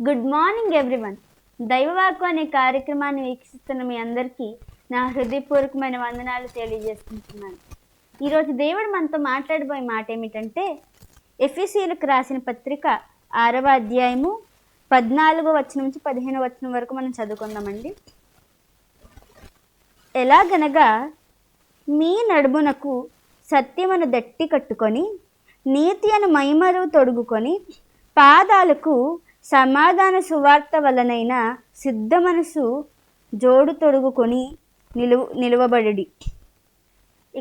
Good morning everyone. దైవవాక్కు అనే కార్యక్రమాన్ని వీక్షిస్తున్న మీ అందరికీ నా హృదయపూర్వకమైన వందనాలు తెలియజేసుకుంటున్నాను. ఈరోజు దేవుడు మనతో మాట్లాడబోయే మాట ఏమిటంటే, ఎఫెసీయులకు రాసిన పత్రిక 6వ అధ్యాయము 14వ వచనం నుంచి 15వ వచనం వరకు మనం చదువుకుందామండి. ఎలాగనగా మీ నడుమునకు సత్యమును దట్టి కట్టుకొని, నీతి అను మైమరువు తొడుగుకొని, పాదాలకు సమాధాన సువార్త వలనైన సిద్ధ మనసు జోడు తొడుగుకొని నిలువబడి.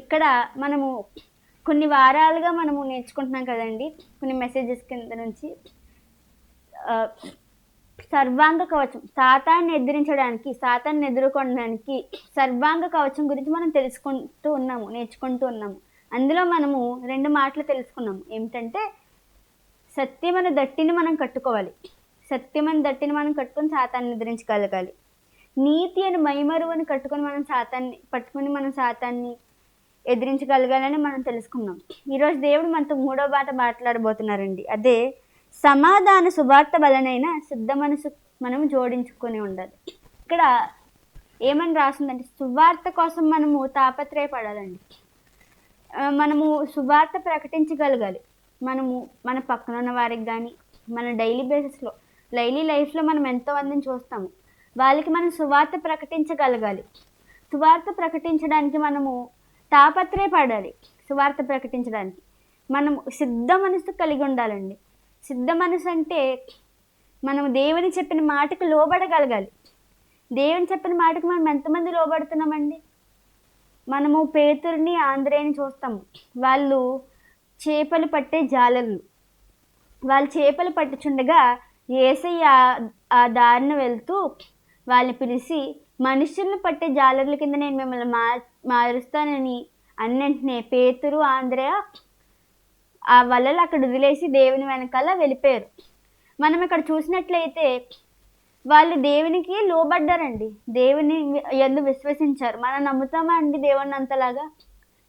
ఇక్కడ మనము కొన్ని వారాలుగా మనము నేర్చుకుంటున్నాం కదండి, కొన్ని మెసేజెస్ కింద నుంచి సర్వాంగ కవచం, సాతాన్ని ఎదుర్కొనడానికి సర్వాంగ కవచం గురించి మనం నేర్చుకుంటూ ఉన్నాము. అందులో మనము 2 మాటలు తెలుసుకున్నాము. ఏమిటంటే, సత్యమైన దట్టిని మనం కట్టుకోవాలి, సత్యమైన దట్టిని మనం కట్టుకొని సాతాన్ని ఎదిరించగలగాలి. నీతి అని మైమరువుని కట్టుకొని మనం సాతాన్ని ఎదిరించగలగాలని మనం తెలుసుకున్నాం. ఈరోజు దేవుడు మనతో 3వ మాట మాట్లాడబోతున్నారండి. అదే సమాధాన సువార్త వలనైన సిద్ధ మనసు మనం జోడించుకొని ఉండాలి. ఇక్కడ ఏమని రాసిందంటే, సువార్త కోసం మనము తాపత్రయపడాలండి. మనము సువార్త ప్రకటించగలగాలి. మనము మన పక్కన ఉన్న వారికి కానీ, మన డైలీ లైఫ్లో మనం ఎంతో మందిని చూస్తాము. వాళ్ళకి మనం సువార్త ప్రకటించగలగాలి. సువార్త ప్రకటించడానికి మనము తాపత్రయపడాలి. సువార్త ప్రకటించడానికి మనం సిద్ధ మనసు కలిగి ఉండాలండి. సిద్ధ మనసు అంటే మనం దేవుని చెప్పిన మాటకు లోబడగలగాలి. దేవుని చెప్పిన మాటకు మనం ఎంతమంది లోబడుతున్నామండి? మనము పేతురుని, ఆంద్రేయని చూస్తాము. వాళ్ళు చేపలు పట్టే జాలర్లు. వాళ్ళు చేపలు పట్టుచుండగా యేసయ్య ఆ దారిన వెళ్తూ వాళ్ళని పిలిచి, మనుషులను పట్టే జాలర్ల కింద నేను మిమ్మల్ని మారుస్తానని అన్నింటినే పేతురు, ఆంద్రేయ ఆ వలలు అక్కడ వదిలేసి దేవుని వెనకాల వెళ్ళిపోయారు. మనం ఇక్కడ చూసినట్లయితే వాళ్ళు దేవునికి లోబడ్డారండి. దేవుని యందు విశ్వసించారు. మనం నమ్ముతామా అండి దేవుని అంతలాగా?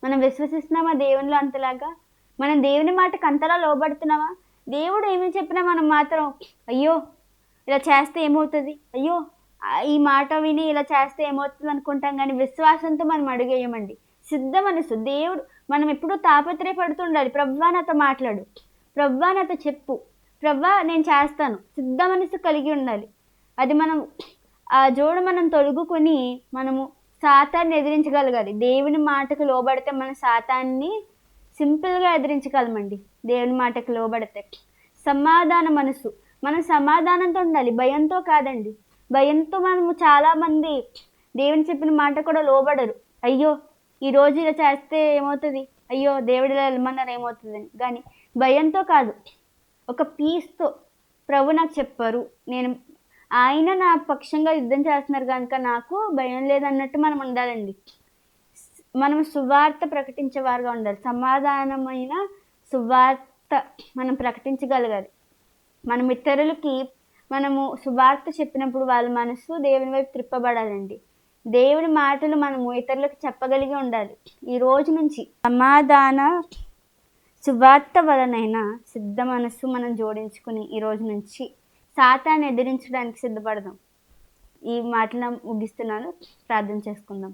మనం విశ్వసిస్తున్నామా దేవునిలో అంతలాగా? మనం దేవుని మాటకు అంతలా లోబడుతున్నామా? దేవుడు ఏమి చెప్పినా మనం మాత్రం అయ్యో ఇలా చేస్తే ఏమవుతుంది, అయ్యో ఈ మాట విని ఇలా చేస్తే ఏమవుతుంది అనుకుంటాం. కానీ విశ్వాసంతో మనం అడుగేయమండి. సిద్ధ మనసు. దేవుడు మనం ఎప్పుడూ తాపత్రయపడుతుండాలి. ప్రభువా నాతో మాట్లాడు, ప్రభువా నాతో చెప్పు, ప్రభువా నేను చేస్తాను. సిద్ధ మనసు కలిగి ఉండాలి. అది మనం ఆ జోడు మనం తొలుగుకొని మనము సాతాన్ని ఎదిరించగలగాలి. దేవుని మాటకు లోబడితే మన సాతాన్ని సింపుల్గా ఎదిరించగలమండి. దేవుని మాటకు లోబడితే. సమాధాన మనసు. మనం సమాధానంతో ఉండాలి, భయంతో కాదండి. భయంతో మనము చాలామంది దేవుని చెప్పిన మాట కూడా లోబడరు. అయ్యో ఈరోజు ఇలా చేస్తే ఏమవుతుంది, అయ్యో దేవుడు ఇలా వెళ్ళమన్నారు ఏమవుతుందని. కానీ భయంతో కాదు, ఒక పీస్తో ప్రభు నాకు చెప్పారు, ఆయన నా పక్షంగా యుద్ధం చేస్తున్నారు కనుక నాకు భయం లేదన్నట్టు మనం ఉండాలండి. మనం సువార్త ప్రకటించేవారుగా ఉండాలి. సమాధానమైన సువార్త మనం ప్రకటించగలగాలి. మనం ఇతరులకి మనము సువార్త చెప్పినప్పుడు వాళ్ళ మనసు దేవుని వైపు త్రిప్పబడాలండి. దేవుని మాటలు మనము ఇతరులకు చెప్పగలిగి ఉండాలి. ఈ రోజు నుంచి సమాధాన సువార్త వలనైనా సిద్ధ మనస్సు మనం జోడించుకుని ఈ రోజు నుంచి సాతాన్ని ఎదిరించడానికి సిద్ధపడదాం. ఈ మాటలు ముగిస్తున్నాను. ప్రార్థన చేసుకుందాం.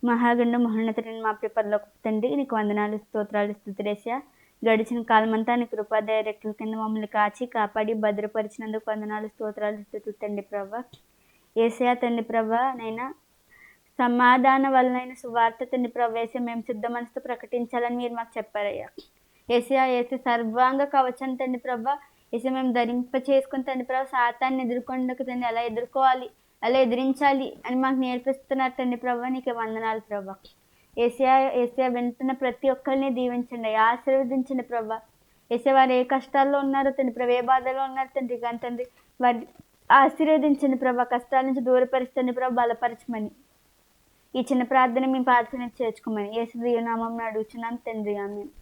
మహాగండ మహోన్నతుడైన మా ప్రిపరలోక తండ్రి, నీకు వందనాలు, స్తోత్రాలు, స్తుతులేసా. గడిచిన కాలమంతా నీ కృపాదయ రెక్కల కింద మమ్మల్ని కాచి కాపాడి భద్రపరిచినందుకు వందనాలు, స్తోత్రాలు, స్తుతులు తండ్రి ప్రభా. ఏసయా తండ్రి ప్రభా, నైనా సమాధాన వలనైన సువార్త తండ్రి ప్రభా ఏసే మేము సిద్ధ మనసుతో ప్రకటించాలని మీరు మాకు చెప్పారయ్యా. ఏసయా ఏసే సర్వాంగ కవచం తండ్రి ప్రభా ఏసే మేము ధరింప చేసుకుని తండ్రి ప్రభా సాతాన్ని ఎదుర్కొండకు తండ్రి ఎలా ఎదుర్కోవాలి, ఎలా ఎదిరించాలి అని మాకు నేర్పిస్తున్నారు తండ్రి ప్రభా. నీకు వందనాలు ప్రభా. ఏసయా వింటున్న ప్రతి ఒక్కరిని దీవించండి, ఆశీర్వదించండి ప్రభా. ఏసే వారు ఏ కష్టాల్లో ఉన్నారో తండ్రి ప్రభా, ఏ బాధలో ఉన్నారు తండ్రి, కానీ తండ్రి వారి ఆశీర్వదించండి ప్రభా. కష్టాల నుంచి దూరపరుచండి ప్రభా, బలపరచమని ఈ చిన్న ప్రార్థన మేము ప్రార్థన చేర్చుకోమని యేసు నామమున అడుగుచున్నాను తండ్రి, ఆమేన్.